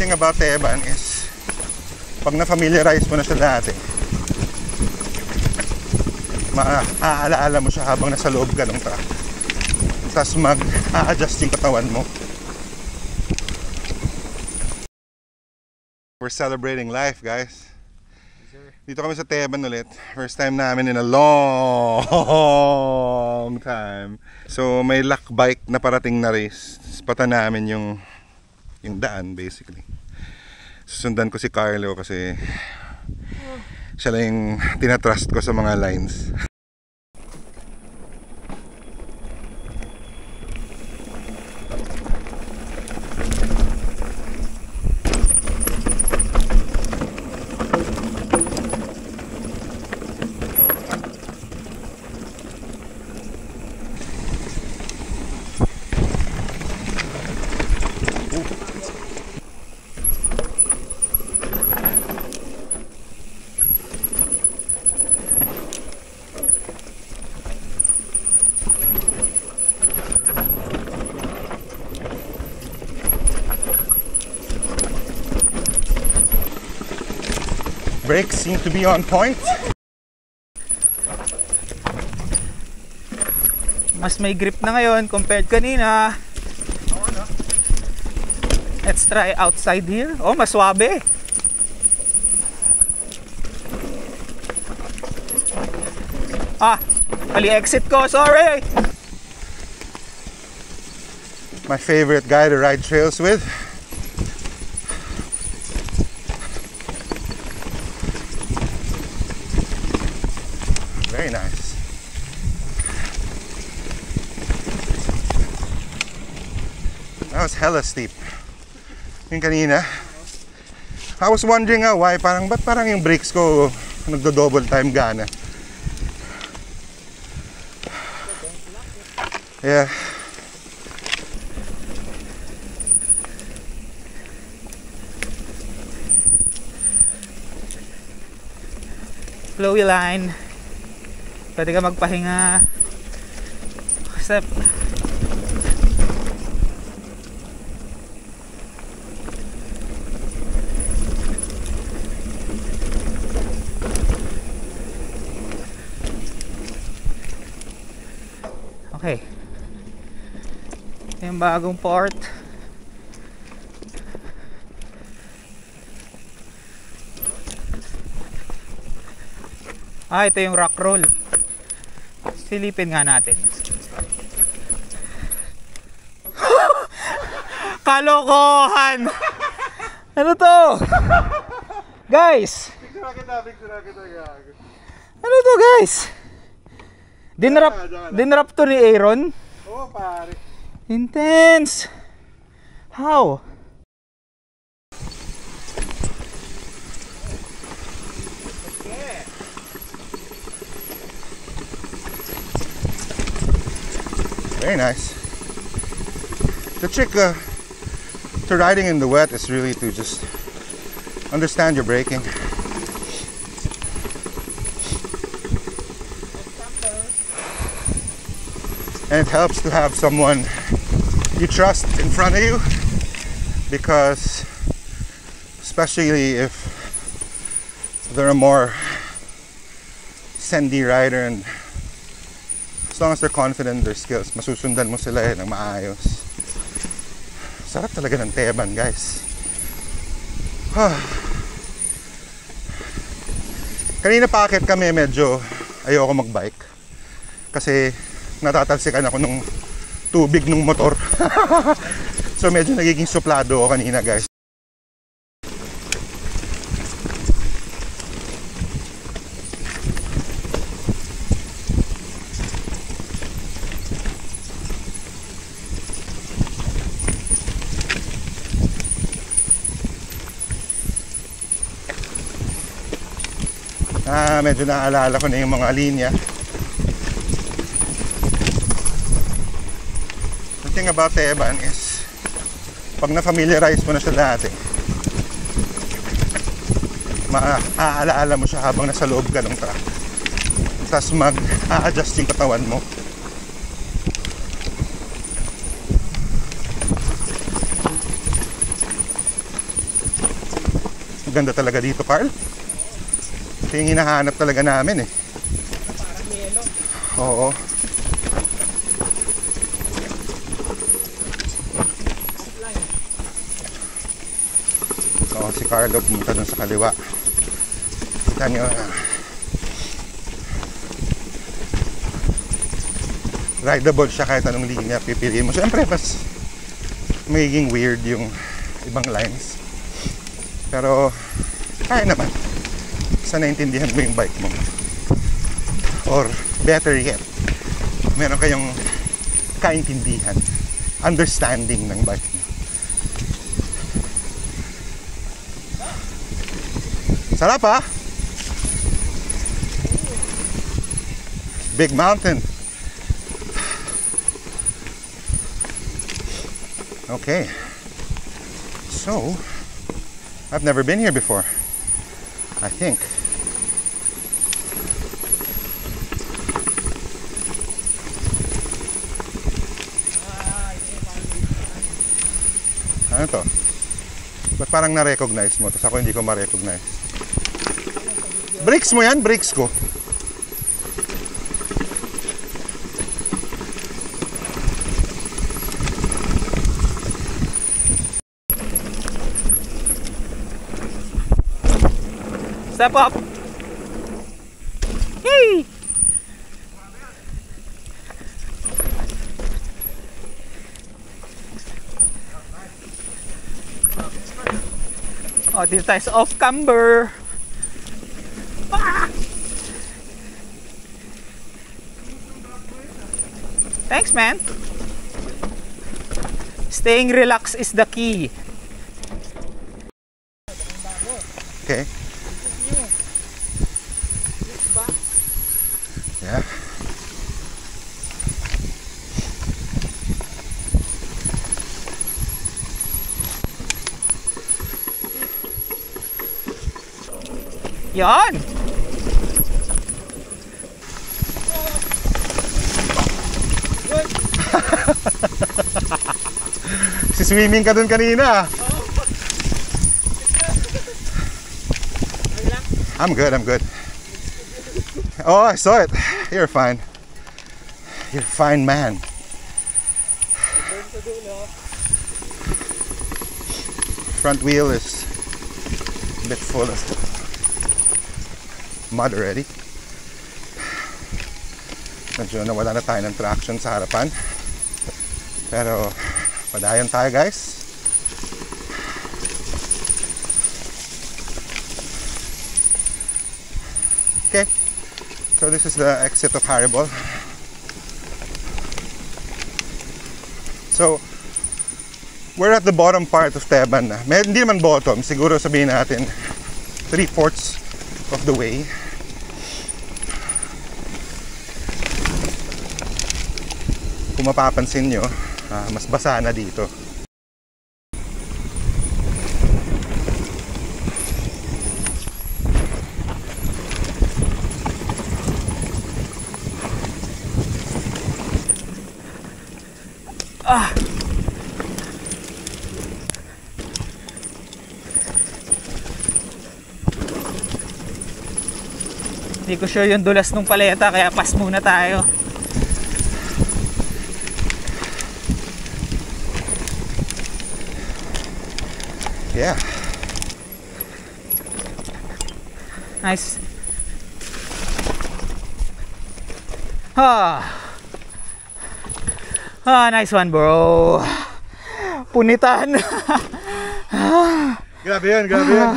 Thing about Teban is pag na-familiarize mo na siya dati, maaalaala mo siya habang nasa loob ka ng truck. Tapos mag-a-adjust yung katawan mo. We're celebrating life, guys. Dito kami sa Teban ulit. First time namin in a long time. So may luck bike na parating na race. Pata namin yung daan basically. Susundan ko si Carlo kasi siya lang yung tinatrust ko sa mga lines. Brakes seem to be on point. Mas may grip na ngayon compared kanina. Let's try outside here. Oh, mas swabe. Mali exit ko, sorry. My favorite guy to ride trails with. Very nice. That was hella steep. Yung kanina, I was wondering why ba't parang yung brakes ko nagdo-double time gana. Yeah. Flowy line. Pwede ka magpahinga. Step. Okay. Yung bagong port. Ito yung rock roll. Silipin nga natin. Kalokohan! Ano to? Guys! Ano to, guys? Dinrap to ni Aaron? Oo, pare. Intense! How? Very nice. The trick to riding in the wet is really to just understand your braking. And it helps to have someone you trust in front of you, because especially if they're a more sandy rider, and as long as they're confident in their skills, masusundan mo sila ng maayos. Sarap talaga ng Teban, guys. Kanina paakit kami, medyo ayoko magbike kasi natatalsikan ako ng tubig ng motor. So medyo nagiging suplado ako kanina, guys. Medyo naalala ko na yung mga linya. The thing about Teban is pag na-familiarize mo na siya dati, maaalaala mo siya habang nasa loob ka ng truck. Tapos mag-a-adjust yung katawan mo. Maganda talaga dito, Carl. Ito yung hinahanap talaga namin eh. Parang yelo. Oo. So, si Carlo pumunta dun sa kaliwa. Kita nyo. Rideable siya kahit anong linya pipiliin mo. Siyempre, mas magiging weird yung ibang lines. Pero, kaya naman. Sa naintindihan mo yung bike mo. Or, better yet, meron kayong kaintindihan, understanding ng bike mo. Sarap ha? Big mountain. Okay. So, I've never been here before, I think. Ano to? Ba't parang na-recognize mo? Tapos ako hindi ko ma-recognize. Brakes mo yan? Brakes ko. Step up! Yay! Oh, dito tayo sa off-camber. Ah! Thanks, man. Staying relaxed is the key. Okay. Yeah. Yan! Si-swimming ka dun kanina. I'm good, I'm good. Oh, I saw it. You're fine. You're a fine man. Front wheel is a bit full of mud already. Medyo nawala na tayo ng traction sa harapan. Pero padayon tayo, guys. Okay. So this is the exit of Haribol. So we're at the bottom part of Teban na. Hindi naman bottom, siguro sabihin natin 3/4 of the way. Kung mapapansin nyo, mas basa na dito. Hindi ko sure yung dulas ng paleta, kaya pass muna tayo. Yeah. Nice. Nice one, bro. Punitan. Grabe yun, grabe yun.